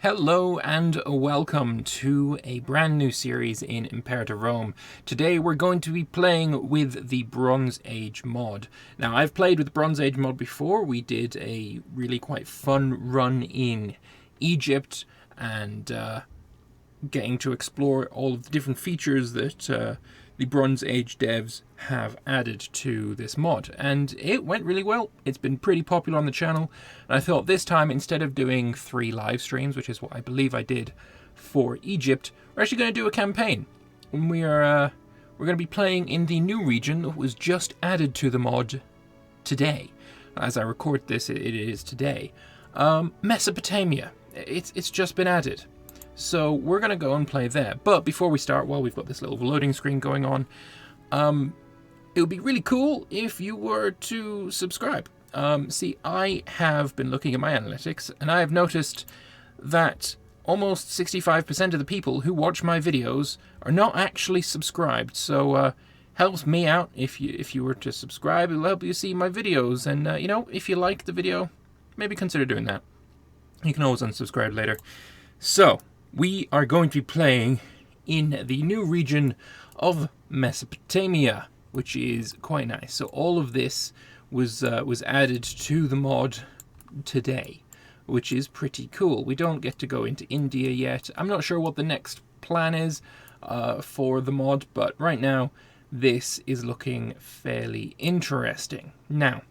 Hello and welcome to a brand new series in Imperator Rome. Today we're going to be playing with the Bronze Age mod. Now I've played with the Bronze Age mod before. We did a really quite fun run in Egypt and getting to explore all of the different features that the Bronze Age devs have added to this mod, and it went really well. It's been pretty popular on the channel, and I thought this time, instead of doing 3 live streams, which is what I believe I did for Egypt, we're actually going to do a campaign. And we're going to be playing in the new region that was just added to the mod today. As I record this, it is today. Mesopotamia. It's just been added. So we're going to go and play there. But before we start, while we've got this little loading screen going on, it would be really cool if you were to subscribe. See, I have been looking at my analytics, and I have noticed that almost 65% of the people who watch my videos are not actually subscribed. So helps me out if you were to subscribe. It'll help you see my videos. And, you know, if you like the video, maybe consider doing that. You can always unsubscribe later. So we are going to be playing in the new region of Mesopotamia, which is quite nice. So all of this was added to the mod today, which is pretty cool. We don't get to go into India yet. I'm not sure what the next plan is for the mod, but right now this is looking fairly interesting. Now,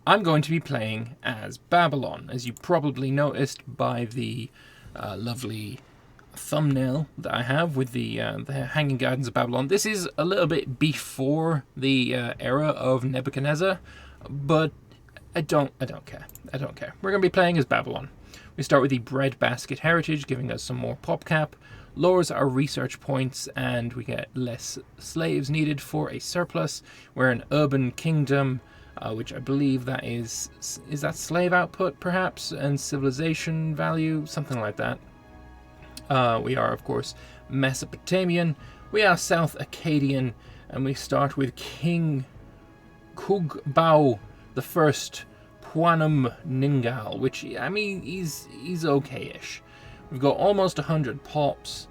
I'm going to be playing as Babylon, as you probably noticed by the lovely thumbnail that I have with the Hanging Gardens of Babylon. This is a little bit before the era of Nebuchadnezzar, but I don't care. I don't care. We're going to be playing as Babylon. We start with the breadbasket heritage, giving us some more PopCap, lowers our research points, and we get less slaves needed for a surplus. We're an urban kingdom, which I believe that is that slave output perhaps, and civilization value, something like that. We are, of course, Mesopotamian. We are South Akkadian, and we start with King Kugbao the First Puanum Ningal, which, I mean, he's okay-ish. We've got almost 100 pops,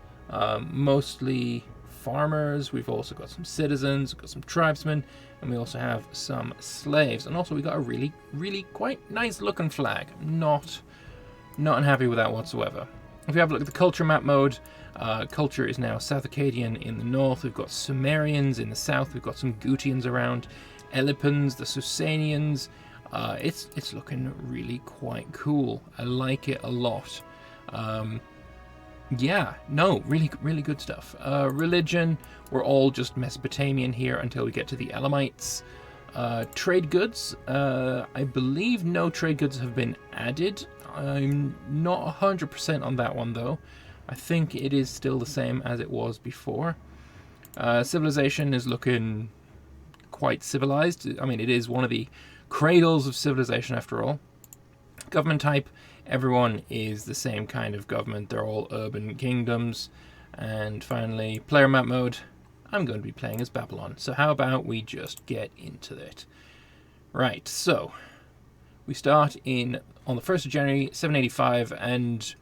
mostly farmers. We've also got some citizens, we've got some tribesmen, and we also have some slaves. And also we got a really, really quite nice looking flag. Not unhappy with that whatsoever. If we have a look at the culture map mode, culture is now South Akkadian in the north. We've got Sumerians in the south. We've got some Gutians around, Elipans, the Susanians. It's looking really quite cool. I like it a lot. Yeah, no, really, really good stuff. Religion, we're all just Mesopotamian here until we get to the Elamites. Trade goods, I believe no trade goods have been added. I'm not 100% on that one though. I think it is still the same as it was before. Civilization is looking quite civilized. I mean, it is one of the cradles of civilization after all. Government type, everyone is the same kind of government. They're all urban kingdoms. And finally, player map mode. I'm going to be playing as Babylon. So how about we just get into it? Right, so we start on the 1st of January 785, and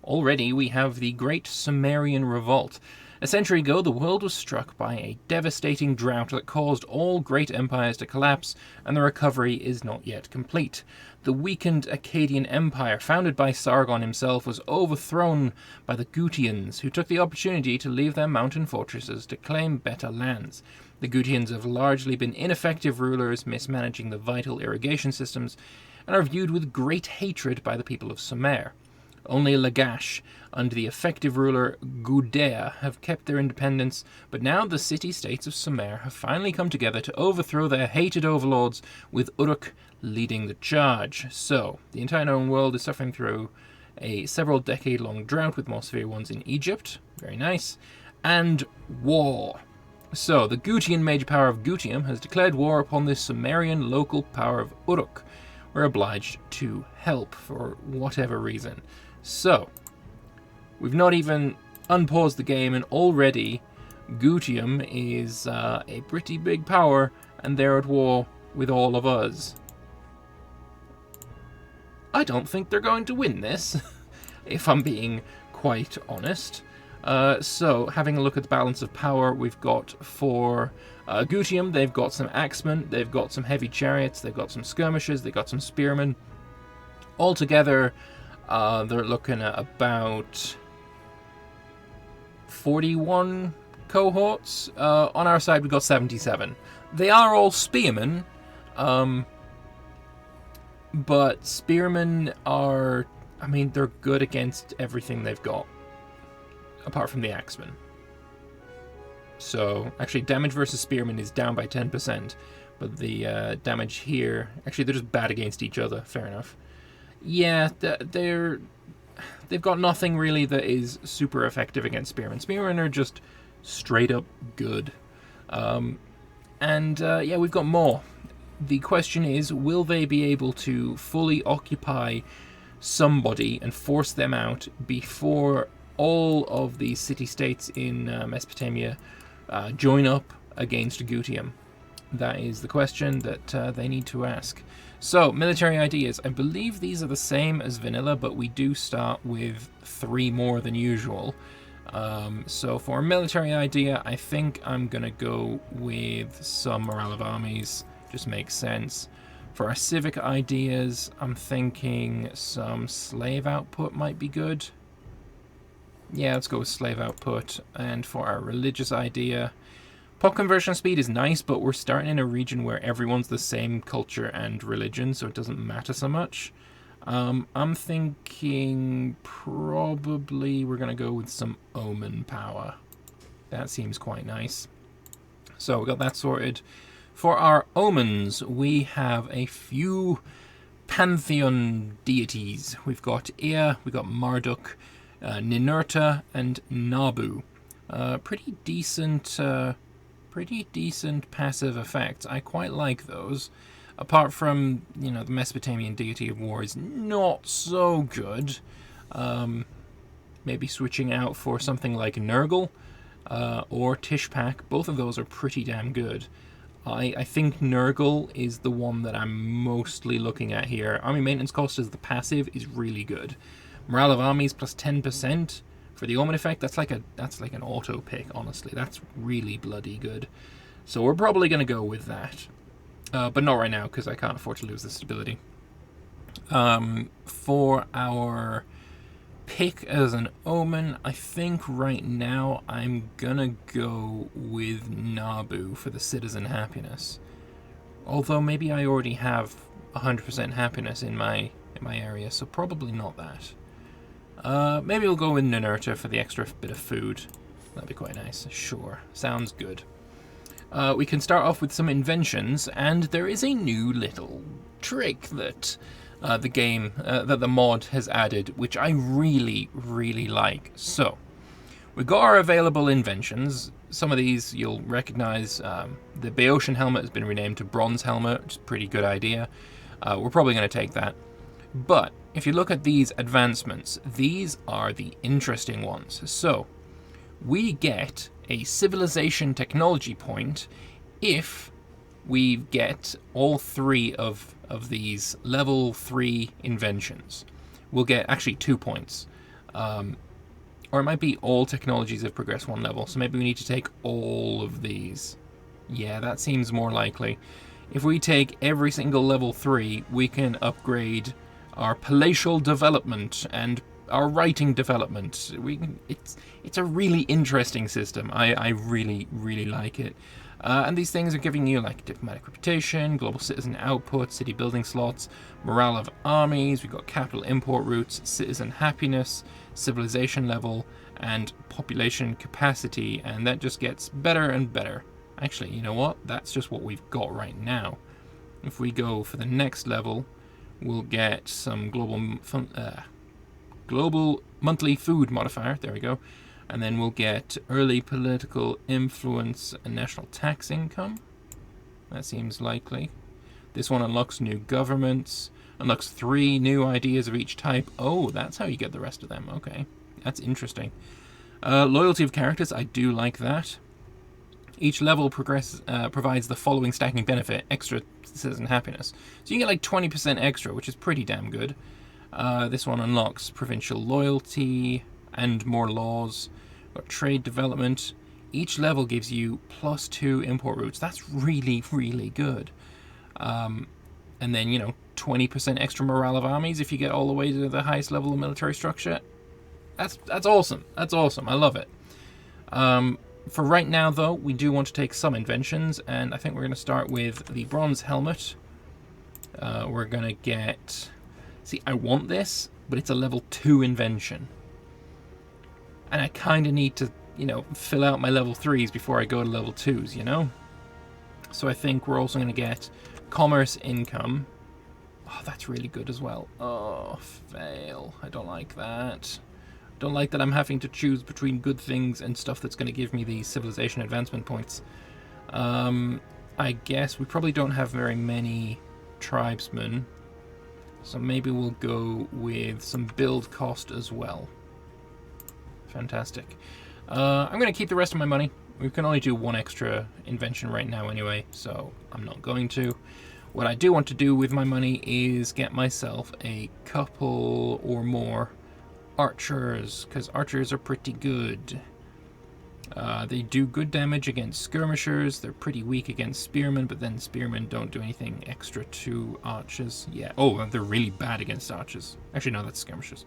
already we have the Great Sumerian Revolt. A century ago, the world was struck by a devastating drought that caused all great empires to collapse, and the recovery is not yet complete. The weakened Akkadian Empire, founded by Sargon himself, was overthrown by the Gutians, who took the opportunity to leave their mountain fortresses to claim better lands. The Gutians have largely been ineffective rulers, mismanaging the vital irrigation systems, and are viewed with great hatred by the people of Sumer. Only Lagash, under the effective ruler Gudea, have kept their independence, but now the city-states of Sumer have finally come together to overthrow their hated overlords, with Uruk leading the charge. So, the entire known world is suffering through a several-decade-long drought, with more severe ones in Egypt, very nice, and war. So, the Gutian major power of Gutium has declared war upon the Sumerian local power of Uruk. We're obliged to help for whatever reason. So, we've not even unpaused the game, and already Gutium is a pretty big power, and they're at war with all of us. I don't think they're going to win this. if I'm being quite honest. So, having a look at the balance of power, we've got for Gutium, they've got some axemen, they've got some heavy chariots, they've got some skirmishers, they've got some spearmen. Altogether, they're looking at about 41 cohorts. On our side, we've got 77. They are all spearmen, but spearmen are, I mean, they're good against everything they've got, apart from the axemen. So, actually, damage versus spearmen is down by 10%, but the damage here, actually, they're just bad against each other. Fair enough. Yeah, they've got nothing really that is super effective against spearmen. Spearmen are just straight up good. Yeah, we've got more. The question is, will they be able to fully occupy somebody and force them out before all of the city-states in Mesopotamia join up against Gutium? That is the question that they need to ask. So, military ideas. I believe these are the same as vanilla, but we do start with 3 more than usual. So for a military idea, I think I'm going to go with some morale of armies. Just makes sense. For our civic ideas, I'm thinking some slave output might be good. Yeah, let's go with slave output. And for our religious idea, pop conversion speed is nice, but we're starting in a region where everyone's the same culture and religion, so it doesn't matter so much. I'm thinking probably we're going to go with some omen power. That seems quite nice. So we got that sorted. For our omens, we have a few Pantheon Deities. We've got Ea, we've got Marduk, Ninurta, and Nabu. Pretty decent passive effects. I quite like those. Apart from, the Mesopotamian deity of war is not so good. Maybe switching out for something like Nurgle or Tishpak. Both of those are pretty damn good. I think Nurgle is the one that I'm mostly looking at here. Army maintenance cost as the passive is really good. Morale of armies plus 10% for the Omen effect. That's like an auto pick, honestly. That's really bloody good. So we're probably going to go with that. But not right now, because I can't afford to lose the stability. For our pick as an omen, I think right now I'm gonna go with Nabu for the citizen happiness. Although maybe I already have 100% happiness in my area, so probably not that. Maybe we'll go with Ninurta for the extra bit of food. That'd be quite nice. Sure, sounds good. We can start off with some inventions, and there is a new little trick that that the mod has added, which I really, really like. So, we've got our available inventions. Some of these you'll recognize. The Boeotian helmet has been renamed to Bronze Helmet, which is a pretty good idea. We're probably going to take that. But, if you look at these advancements, these are the interesting ones. So, we get a civilization technology point if we get all 3 of these level 3 inventions. We'll get actually 2 points. Or it might be all technologies have progressed 1 level, so maybe we need to take all of these. Yeah, that seems more likely. If we take every single level 3, we can upgrade our palatial development and our writing development. It's a really interesting system. I really, really like it. And these things are giving you like diplomatic reputation, global citizen output, city building slots, morale of armies, we've got capital import routes, citizen happiness, civilization level, and population capacity, and that just gets better and better. Actually, you know what? That's just what we've got right now. If we go for the next level, we'll get some global monthly food modifier, there we go, and then we'll get early political influence and national tax income. That seems likely. This one unlocks new governments, unlocks 3 new ideas of each type. Oh, that's how you get the rest of them. Okay, that's interesting. Loyalty of characters, I do like that. Each level provides the following stacking benefit: extra citizen happiness. So you get like 20% extra, which is pretty damn good. This one unlocks provincial loyalty and more laws. Got trade development. Each level gives you +2 import routes. That's really, really good. And then, 20% extra morale of armies if you get all the way to the highest level of military structure. That's awesome. That's awesome. I love it. For right now, though, we do want to take some inventions, and I think we're going to start with the bronze helmet. We're going to get... See, I want this, but it's a level 2 invention. And I kind of need to, fill out my level 3s before I go to level 2s, So I think we're also going to get commerce income. Oh, that's really good as well. Oh, fail. I don't like that. Don't like that I'm having to choose between good things and stuff that's going to give me these civilization advancement points. I guess we probably don't have very many tribesmen, so maybe we'll go with some build cost as well. Fantastic. I'm going to keep the rest of my money. We can only do one extra invention right now anyway, so I'm not going to. What I do want to do with my money is get myself a couple or more archers, because archers are pretty good. They do good damage against skirmishers. They're pretty weak against spearmen, but then spearmen don't do anything extra to archers. Yeah. Oh, they're really bad against archers. Actually, no, that's skirmishers.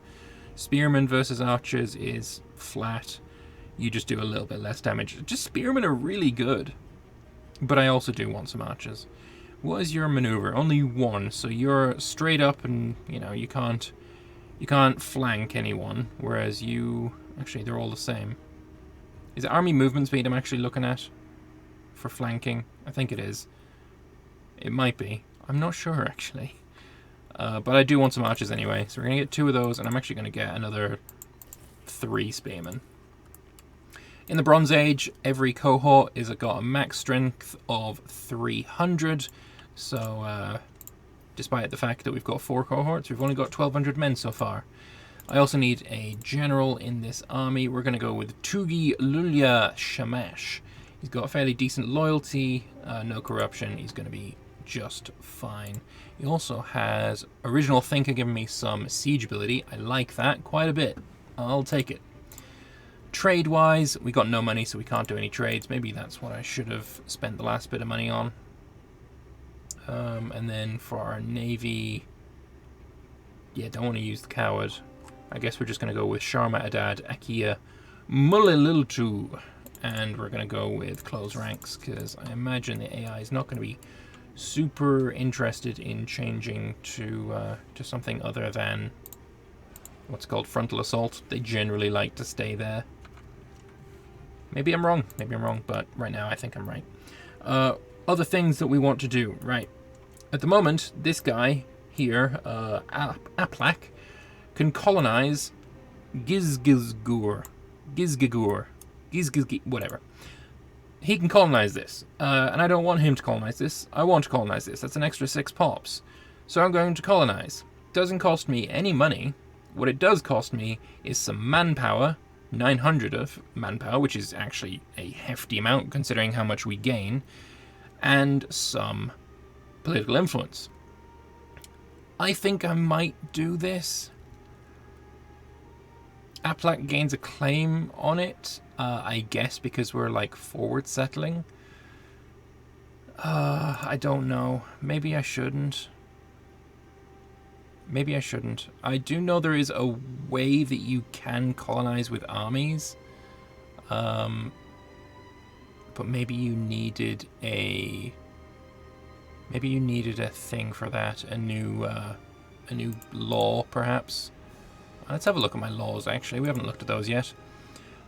Spearmen versus archers is flat. You just do a little bit less damage. Just spearmen are really good. But I also do want some archers. What is your maneuver? Only 1, so you're straight up and, you can't flank anyone, whereas you... Actually, they're all the same. Is it army movement speed I'm actually looking at for flanking? I think it is. It might be. I'm not sure, actually. But I do want some archers anyway, so we're going to get 2 of those, and I'm actually going to get another 3 spearmen. In the Bronze Age, every cohort is got a max strength of 300, so despite the fact that we've got 4 cohorts, we've only got 1,200 men so far. I also need a general in this army. We're going to go with Tugi Lulya Shamash. He's got fairly decent loyalty, no corruption. He's going to be just fine. He also has Original Thinker giving me some siege ability. I like that quite a bit. I'll take it. Trade-wise, we got no money, so we can't do any trades. Maybe that's what I should have spent the last bit of money on. And then for our navy... Yeah, don't want to use the coward. I guess we're just going to go with Sharma Adad Akia Mulililtu. And we're going to go with close ranks, because I imagine the AI is not going to be super interested in changing to something other than what's called frontal assault. They generally like to stay there. Maybe I'm wrong, but right now I think I'm right. Other things that we want to do, right. At the moment, this guy here, Aplak, can colonize Gizgigur, whatever. He can colonize this, and I don't want him to colonize this. I want to colonize this. That's an extra 6 pops. So I'm going to colonize. Doesn't cost me any money. What it does cost me is some manpower, 900 of manpower, which is actually a hefty amount considering how much we gain, and some political influence. I think I might do this. Aplak gains a claim on it, I guess because we're like forward settling. I don't know. Maybe I shouldn't. Maybe I shouldn't. I do know there is a way that you can colonize with armies. But maybe you needed a... Maybe you needed a thing for that. A new law, perhaps. Let's have a look at my laws, actually. We haven't looked at those yet.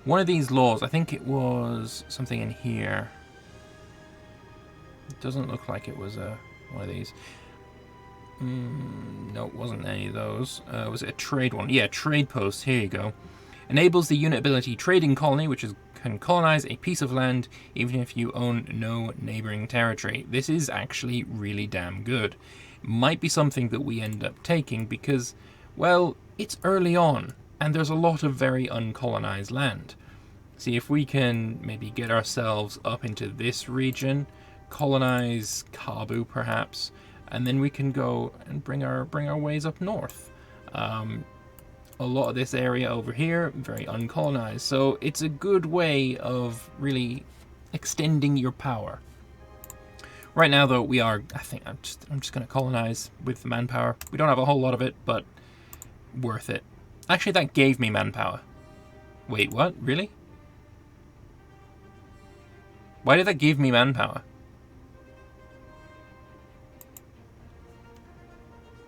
One of these laws, I think it was something in here. It doesn't look like it was one of these. No, it wasn't any of those. Was it a trade one? Yeah, trade post. Here you go. Enables the unit ability trading colony, which can colonize a piece of land even if you own no neighboring territory. This is actually really damn good. Might be something that we end up taking because, well, it's early on and there's a lot of very uncolonized land. See, if we can maybe get ourselves up into this region, colonize Kabu perhaps, and then we can go and bring our ways up north. A lot of this area over here, very uncolonized. So it's a good way of really extending your power. Right now, though, I think I'm just going to colonize with the manpower. We don't have a whole lot of it, but worth it. Actually, that gave me manpower. Wait, what? Really? Why did that give me manpower?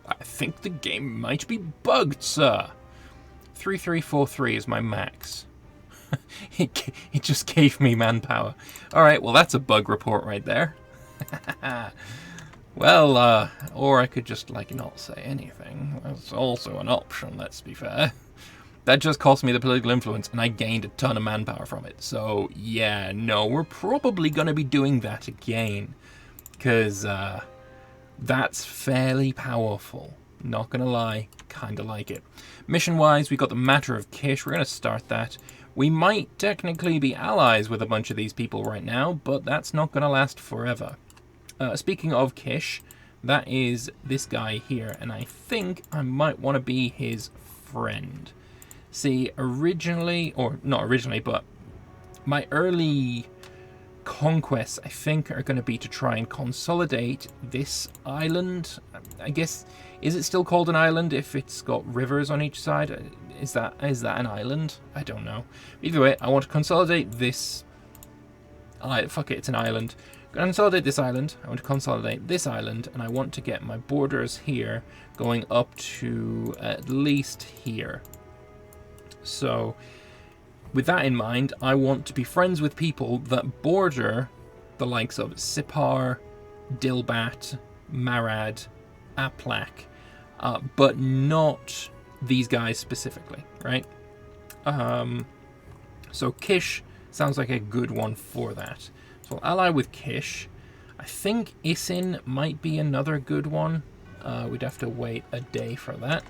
I think the game might be bugged, sir. 3343 is my max. It just gave me manpower. Alright, well that's a bug report right there. Well, or I could just, like, not say anything. That's also an option, let's be fair. That just cost me the political influence, and I gained a ton of manpower from it. So, yeah, no, we're probably going to be doing that again. Because, that's fairly powerful. Not going to lie, kind of like it. Mission-wise, we got the Matter of Kish. We're going to start that. We might technically be allies with a bunch of these people right now, but that's not going to last forever. Speaking of Kish, that is this guy here, and I think I might want to be his friend. See, originally, or not originally, but my early conquests, I think, are going to be to try and consolidate this island. I guess, is it still called an island if it's got rivers on each side? Is that an island? I don't know. Either way, I want to consolidate this. Fuck it, it's an island. Consolidate this island. I want to consolidate this island, and I want to get my borders here going up to at least here. So, with that in mind, I want to be friends with people that border the likes of Sipar, Dilbat, Marad, Aplak, but not these guys specifically, right? So Kish sounds like a good one for that. So I'll ally with Kish. I think Isin might be another good one. We'd have to wait a day for that.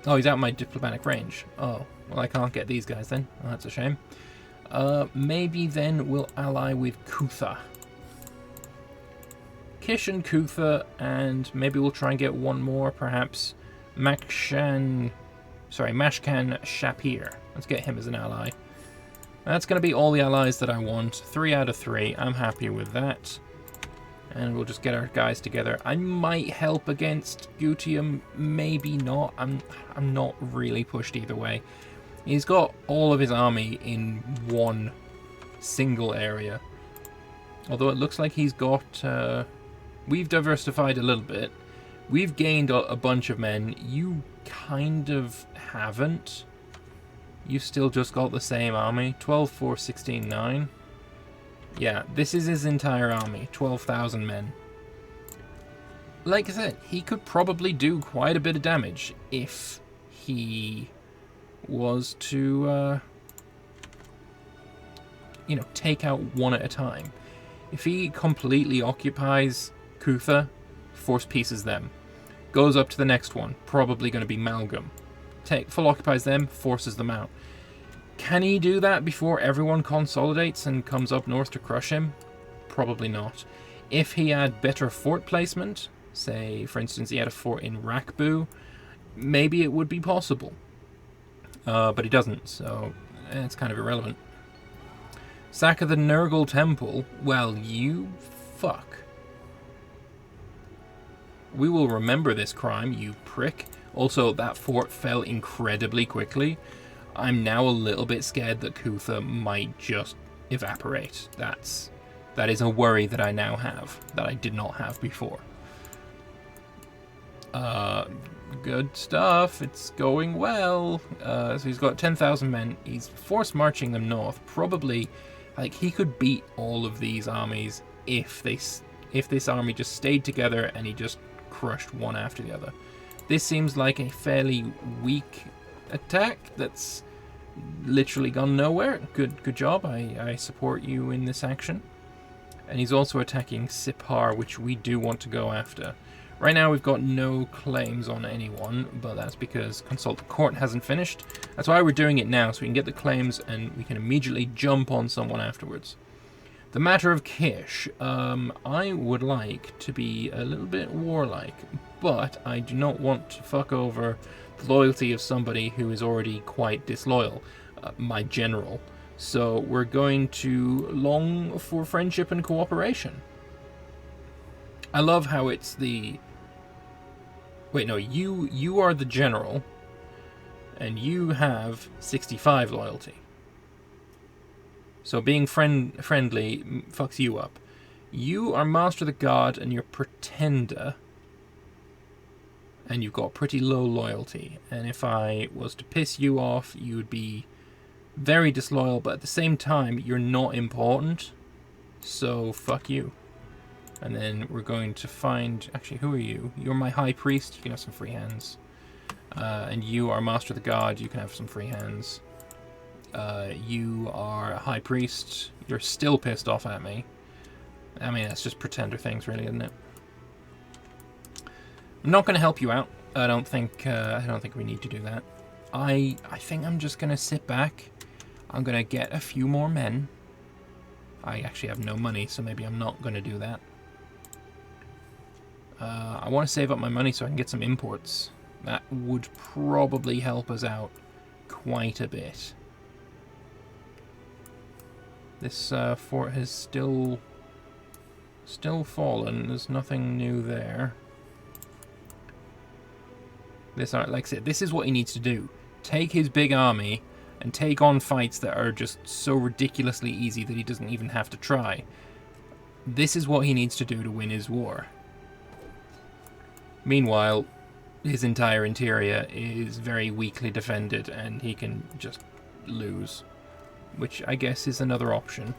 Oh, he's out my diplomatic range. Oh, well, I can't get these guys then. Oh, that's a shame. Maybe then we'll ally with Kutha. Kish and Kutha, and maybe we'll try and get one more, perhaps. Mashkan Shapir. Let's get him as an ally. That's going to be all the allies that I want. 3 out of 3. I'm happy with that. And we'll just get our guys together. I might help against Gutium, maybe not. I'm not really pushed either way. He's got all of his army in one single area. Although it looks like he's got... we've diversified a little bit. We've gained a bunch of men. You kind of haven't. You've still just got the same army. 12, 4, 16, 9. Yeah, this is his entire army. 12,000 men. Like I said, he could probably do quite a bit of damage if he was to, you know, take out one at a time. If he completely occupies Kutha, force pieces them. Goes up to the next one, probably going to be Malgum. Full occupies them, forces them out. Can he do that before everyone consolidates and comes up north to crush him? Probably not. If he had better fort placement, say, for instance, he had a fort in Rakbu, maybe it would be possible. But he doesn't, so it's kind of irrelevant. Sack of the Nurgle Temple? Well, you fuck. We will remember this crime, you prick. Also, that fort fell incredibly quickly. I'm now a little bit scared that Kutha might just evaporate. That is a worry that I now have, that I did not have before. Good stuff. It's going well. So he's got 10,000 men. He's force marching them north. Probably, like, he could beat all of these armies if this army just stayed together and he just crushed one after the other. This seems like a fairly weak attack that's literally gone nowhere. Good job. I support you in this action. And he's also attacking Sipar, which we do want to go after. Right now we've got no claims on anyone, but that's because Consult the Court hasn't finished. That's why we're doing it now, so we can get the claims and we can immediately jump on someone afterwards. The Matter of Kish. I would like to be a little bit warlike, but I do not want to fuck over the loyalty of somebody who is already quite disloyal, my general. So we're going to long for friendship and cooperation. I love how it's the... Wait, no, you are the general, and you have 65 loyalty. So being friendly fucks you up. You are Master of the God, and you're Pretender, and you've got pretty low loyalty. And if I was to piss you off, you would be very disloyal, but at the same time, you're not important. So fuck you. And then we're going to find... Actually, who are you? You're my High Priest. You can have some free hands. And you are Master of the God. You can have some free hands. You are a High Priest. You're still pissed off at me. I mean, that's just Pretender things, really, isn't it? I'm not going to help you out. I don't think we need to do that. I think I'm just going to sit back. I'm going to get a few more men. I actually have no money, so maybe I'm not going to do that. I want to save up my money so I can get some imports. That would probably help us out quite a bit. This fort has still fallen. There's nothing new there. Like I said, this is what he needs to do. Take his big army and take on fights that are just so ridiculously easy that he doesn't even have to try. This is what he needs to do to win his war. Meanwhile, his entire interior is very weakly defended and he can just lose. Which I guess is another option.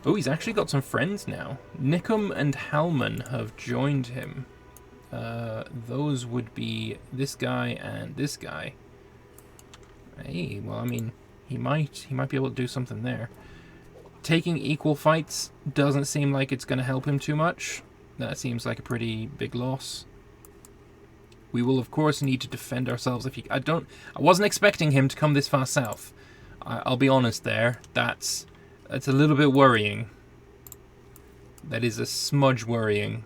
Oh, he's actually got some friends now. Nicum and Halman have joined him. Those would be this guy and this guy. Hey, well, I mean, he might be able to do something there. Taking equal fights doesn't seem like it's going to help him too much. That seems like a pretty big loss. We will, of course, need to defend ourselves if he... I wasn't expecting him to come this far south. I'll be honest there. That's a little bit worrying. That is a smudge worrying.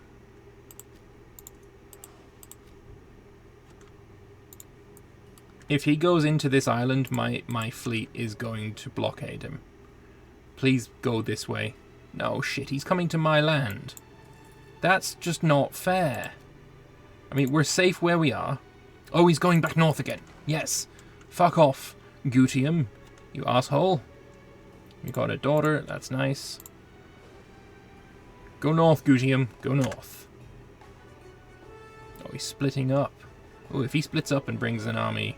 If he goes into this island, my fleet is going to blockade him. Please go this way. No, shit, he's coming to my land. That's just not fair. I mean, we're safe where we are. Oh, he's going back north again. Yes. Fuck off, Gutium, you asshole. You got a daughter, that's nice. Go north, Gutium, go north. Oh, he's splitting up. Oh, if he splits up and brings an army...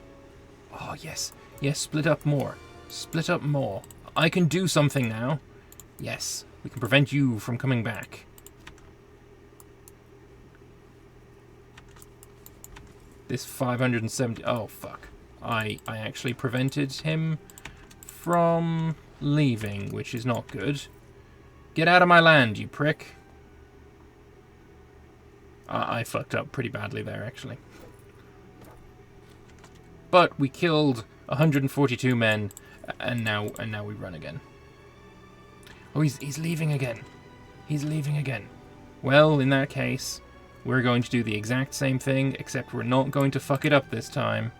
Oh, yes. Yes, split up more. Split up more. I can do something now. Yes, we can prevent you from coming back. This 570... Oh, fuck. I actually prevented him from leaving, which is not good. Get out of my land, you prick. I fucked up pretty badly there, actually. But we killed 142 men, and now we run again. Oh, he's leaving again. He's leaving again. Well, in that case, we're going to do the exact same thing, except we're not going to fuck it up this time.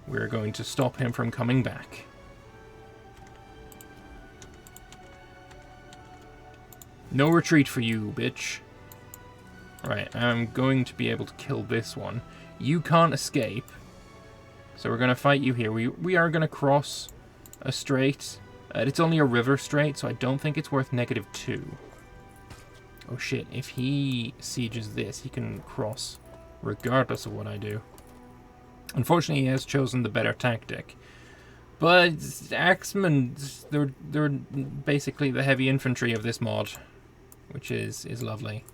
We're going to stop him from coming back. No retreat for you, bitch. Right, I'm going to be able to kill this one. You can't escape. So we're going to fight you here. We are going to cross a strait. It's only a river strait, so I don't think it's worth -2. Oh shit, if he sieges this, he can cross regardless of what I do. Unfortunately, he has chosen the better tactic. But Axemen, they're basically the heavy infantry of this mod, which is lovely.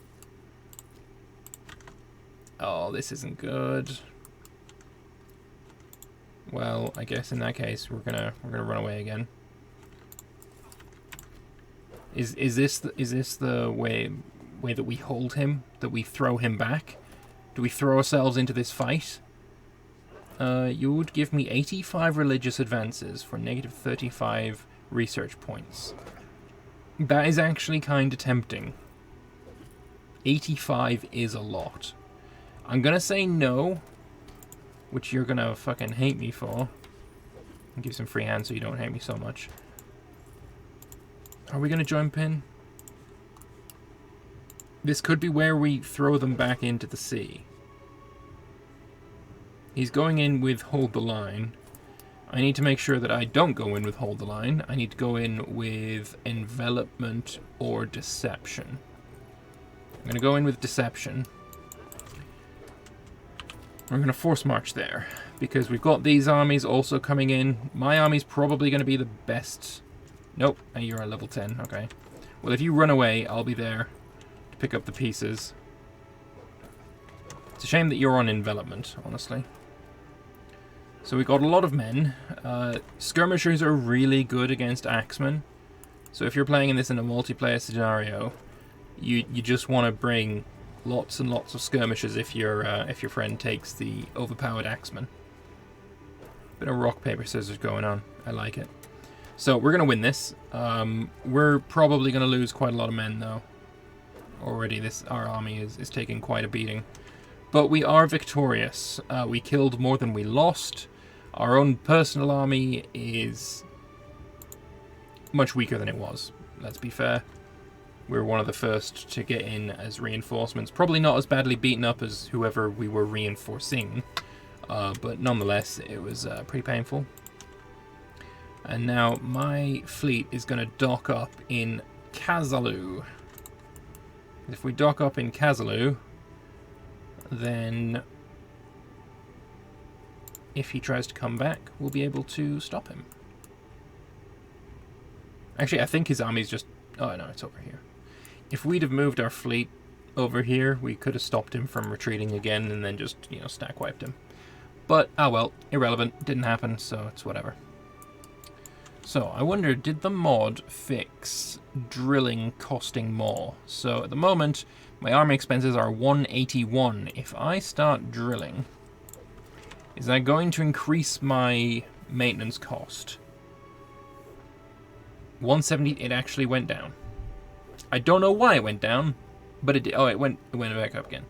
Oh, this isn't good. Well, I guess in that case we're gonna run away again. Is this the way that we hold him? That we throw him back? Do we throw ourselves into this fight? You would give me 85 religious advances for -35 research points. That is actually kind of tempting. 85 is a lot. I'm gonna say no, which you're gonna fucking hate me for. I'll give you some free hand so you don't hate me so much. Are we gonna jump in? This could be where we throw them back into the sea. He's going in with hold the line. I need to make sure that I don't go in with hold the line. I need to go in with envelopment or deception. I'm going to go in with deception. We're going to force march there, because we've got these armies also coming in. My army's probably going to be the best. Nope, you're at level 10, okay. Well, if you run away, I'll be there to pick up the pieces. It's a shame that you're on envelopment, honestly. So we got a lot of men. Skirmishers are really good against axemen. So if you're playing in this in a multiplayer scenario, you just want to bring lots and lots of skirmishers if your friend takes the overpowered axeman. Bit of rock, paper, scissors going on. I like it. So we're going to win this. We're probably going to lose quite a lot of men, though. Already our army is taking quite a beating. But we are victorious. We killed more than we lost. Our own personal army is much weaker than it was, let's be fair. We were one of the first to get in as reinforcements. Probably not as badly beaten up as whoever we were reinforcing. But nonetheless, it was pretty painful. And now my fleet is going to dock up in Kazalu. If we dock up in Kazalu, then if he tries to come back, we'll be able to stop him. Actually, I think his army's just... Oh, no, it's over here. If we'd have moved our fleet over here, we could have stopped him from retreating again and then just, you know, stack wiped him. But, oh well, irrelevant. Didn't happen, so it's whatever. So, I wonder, did the mod fix drilling costing more? So, at the moment, my army expenses are 181. If I start drilling, is that going to increase my maintenance cost? 170, it actually went down. I don't know why it went down, but it did. Oh, it went back up again.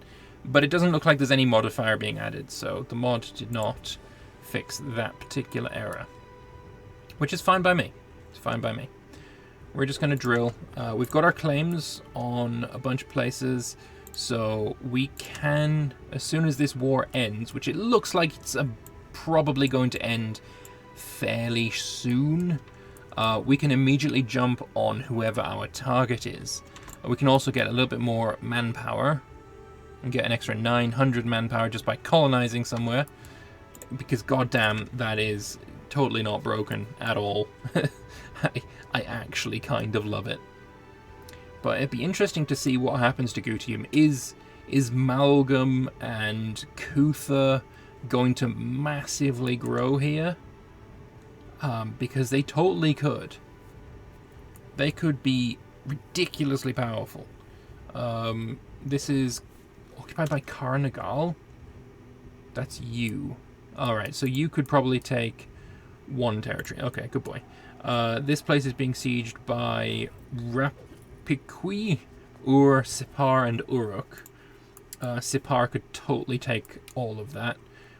But it doesn't look like there's any modifier being added, so the mod did not fix that particular error. Which is fine by me. It's fine by me. We're just going to drill. We've got our claims on a bunch of places, so we can, as soon as this war ends, which it looks like it's probably going to end fairly soon, we can immediately jump on whoever our target is. We can also get a little bit more manpower and get an extra 900 manpower just by colonizing somewhere, because goddamn, that is totally not broken at all. I actually kind of love it. But it'd be interesting to see what happens to Gutium. Is Malgam and Kutha going to massively grow here? Because they totally could. They could be ridiculously powerful. This is occupied by Karnagal. That's you. Alright, so you could probably take one territory. Okay, good boy. This place is being sieged by Rapikwi, Ur, Sipar, and Uruk. Sipar could totally take all of that,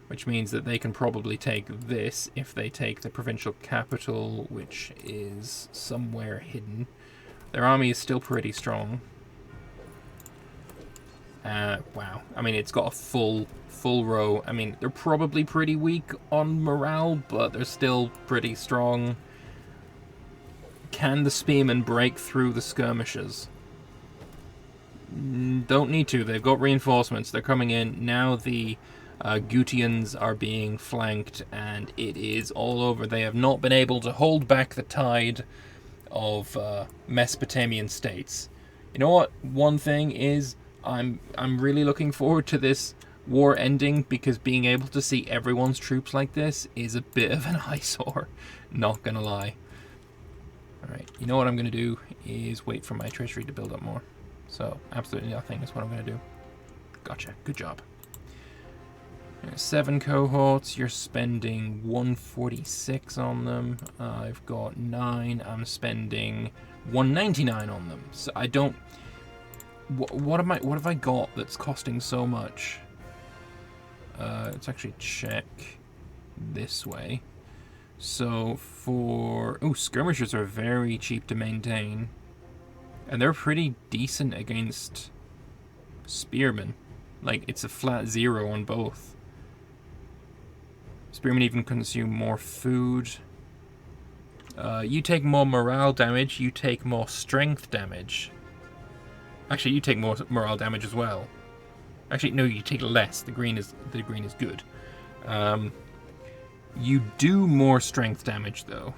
which means that they can probably take this if they take the provincial capital, which is somewhere hidden. Their army is still pretty strong. Wow. I mean, it's got a full row. I mean, they're probably pretty weak on morale, but they're still pretty strong. Can the spearmen break through the skirmishers? Don't need to. They've got reinforcements. They're coming in. Now the Gutians are being flanked, and it is all over. They have not been able to hold back the tide of Mesopotamian states. You know what? One thing is, I'm really looking forward to this war ending, because being able to see everyone's troops like this is a bit of an eyesore. Not gonna lie. Alright, you know what I'm gonna do is wait for my treasury to build up more. So, absolutely nothing is what I'm gonna do. Gotcha. Good job. 7 cohorts, you're spending 146 on them. I've got 9, I'm spending 199 on them. So I don't... What have I got that's costing so much? Let's actually check this way. So for... Oh, skirmishers are very cheap to maintain. And they're pretty decent against spearmen. Like, it's a flat 0 on both. Spearmen even consume more food. You take more morale damage, you take more strength damage. Actually, you take more morale damage as well. Actually, no, you take less. The green is good. You do more strength damage, though,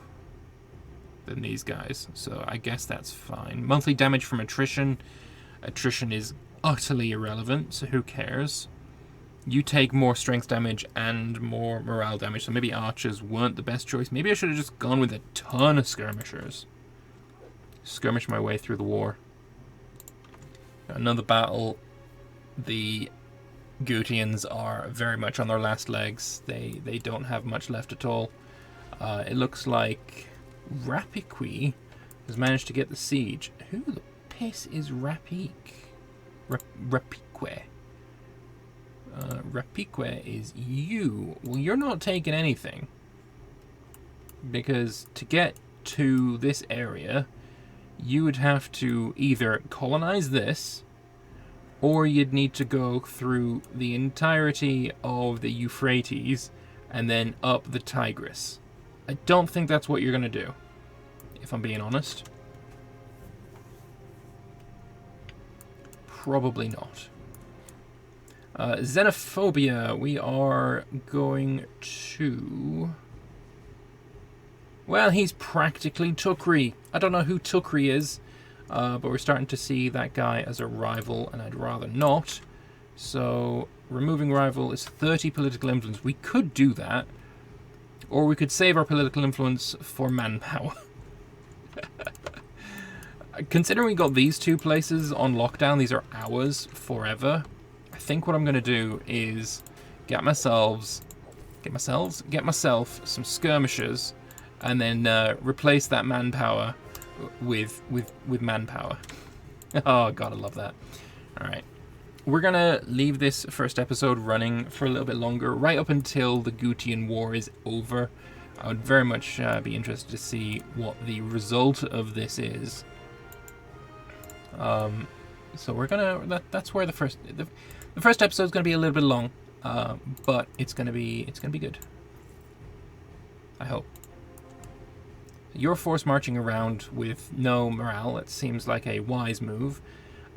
than these guys. So I guess that's fine. Monthly damage from attrition. Attrition is utterly irrelevant, so who cares? You take more strength damage and more morale damage, so maybe archers weren't the best choice. Maybe I should have just gone with a ton of skirmishers. Skirmish my way through the war. Another battle. The Gutians are very much on their last legs. They don't have much left at all. It looks like Rapiqui has managed to get the siege. Who the piss is Rapique? Rapique. Rapique is you. Well, you're not taking anything. Because to get to this area, you would have to either colonize this, or you'd need to go through the entirety of the Euphrates and then up the Tigris. I don't think that's what you're going to do, if I'm being honest. Probably not. Xenophobia, we are going to... Well, he's practically Tukri. I don't know who Tukri is, but we're starting to see that guy as a rival, and I'd rather not. So, removing rival is 30 political influence. We could do that, or we could save our political influence for manpower. Considering we got these two places on lockdown, these are ours forever. I think what I'm going to do is get myself some skirmishers, and then replace that manpower with manpower. Oh god, I love that. Alright. We're gonna leave this first episode running for a little bit longer, right up until the Gutian War is over. I would very much be interested to see what the result of this is. So we're gonna... That's where the first episode is gonna be a little bit long, but it's gonna be good. I hope. Your force marching around with no morale, it seems like a wise move.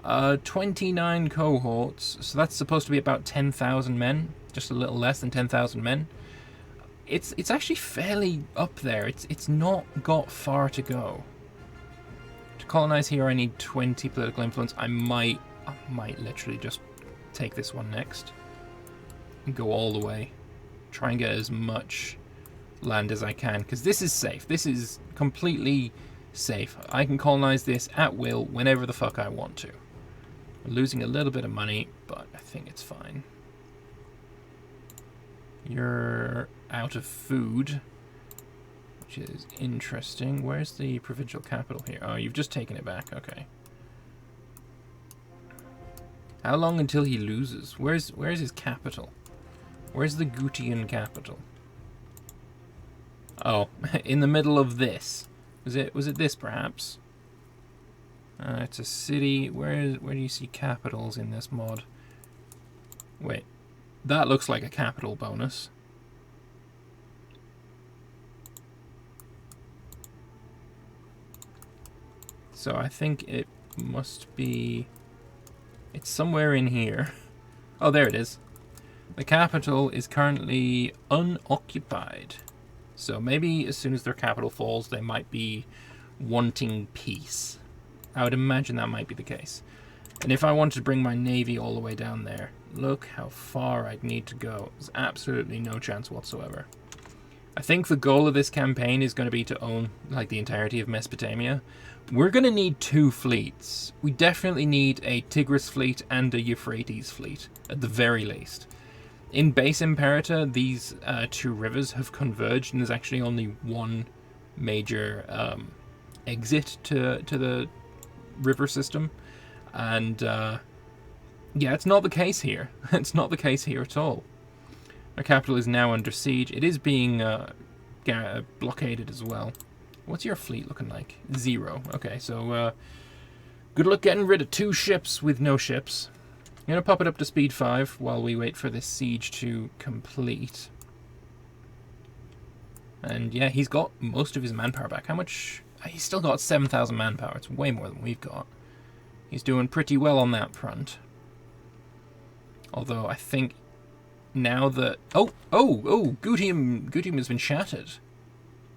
29 cohorts, so that's supposed to be about 10,000 men, just a little less than 10,000 men. It's actually fairly up there. It's not got far to go. To colonize here, I need 20 political influence. I might literally just take this one next and go all the way. Try and get as much land as I can, because this is safe. This is completely safe. I can colonize this at will whenever the fuck I want to. I'm losing a little bit of money, but I think it's fine. You're out of food, which is interesting. Where's the provincial capital here? Oh, you've just taken it back. Okay. How long until he loses? Where's his capital? Where's the Gutian capital? Oh, in the middle of this. Was it this perhaps? It's a city. Where do you see capitals in this mod? Wait, that looks like a capital bonus. So I think it must be... It's somewhere in here. Oh, there it is. The capital is currently unoccupied. So maybe as soon as their capital falls, they might be wanting peace. I would imagine that might be the case. And if I wanted to bring my navy all the way down there, look how far I'd need to go. There's absolutely no chance whatsoever. I think the goal of this campaign is going to be to own like the entirety of Mesopotamia. We're going to need 2 fleets. We definitely need a Tigris fleet and a Euphrates fleet, at the very least. In base Imperator, these 2 rivers have converged, and there's actually only one major exit to the river system. And, yeah, it's not the case here. It's not the case here at all. Our capital is now under siege. It is being blockaded as well. What's your fleet looking like? 0. Okay, so good luck getting rid of 2 ships with no ships. I'm going to pop it up to speed 5 while we wait for this siege to complete. And yeah, he's got most of his manpower back. How much? He's still got 7,000 manpower. It's way more than we've got. He's doing pretty well on that front. Although I think now that... Oh! Gutium has been shattered.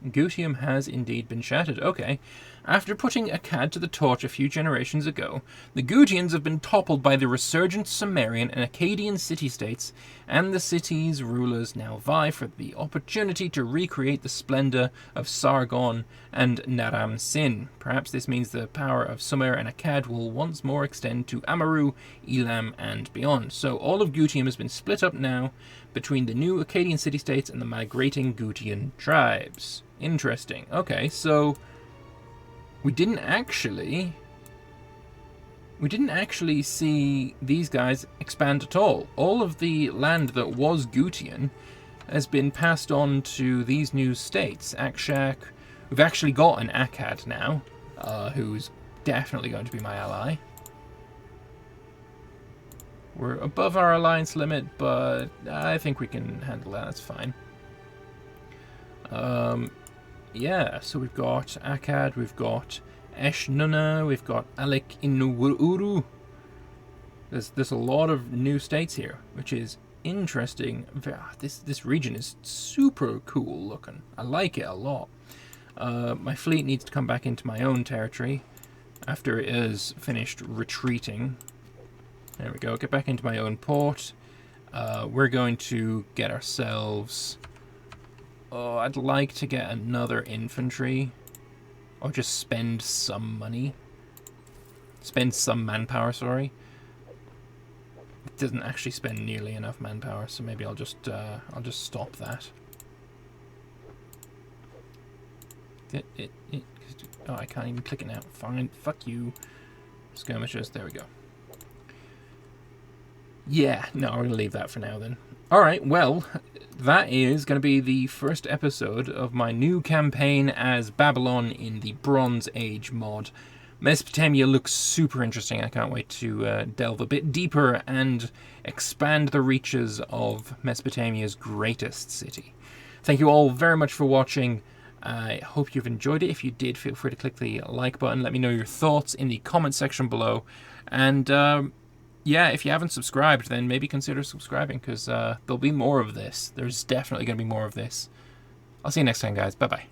Gutium has indeed been shattered. Okay. After putting Akkad to the torch a few generations ago, the Gutians have been toppled by the resurgent Sumerian and Akkadian city-states, and the city's rulers now vie for the opportunity to recreate the splendor of Sargon and Naram Sin. Perhaps this means the power of Sumer and Akkad will once more extend to Amaru, Elam, and beyond. So all of Gutium has been split up now between the new Akkadian city-states and the migrating Gutian tribes. Interesting. Okay, so we didn't actually see these guys expand at all. All of the land that was Gutian has been passed on to these new states. Akshak. We've actually got an Akkad now, who's definitely going to be my ally. We're above our alliance limit, but I think we can handle that. That's fine. Yeah, so we've got Akkad, we've got Eshnunna, we've got Alek Inuwuru. There's a lot of new states here, which is interesting. This region is super cool looking. I like it a lot. My fleet needs to come back into my own territory after it is finished retreating. There we go, get back into my own port. We're going to get ourselves... Oh, I'd like to get another infantry. Or just spend some money. Spend some manpower, sorry. It doesn't actually spend nearly enough manpower, so maybe I'll just stop that. Oh, I can't even click it now. Fine, fuck you. Skirmishers, there we go. Yeah, no, I'm going to leave that for now then. Alright, well, that is going to be the first episode of my new campaign as Babylon in the Bronze Age mod. Mesopotamia looks super interesting. I can't wait to delve a bit deeper and expand the reaches of Mesopotamia's greatest city. Thank you all very much for watching. I hope you've enjoyed it. If you did, feel free to click the like button. Let me know your thoughts in the comment section below. And yeah, if you haven't subscribed, then maybe consider subscribing, because there'll be more of this. There's definitely going to be more of this. I'll see you next time, guys. Bye-bye.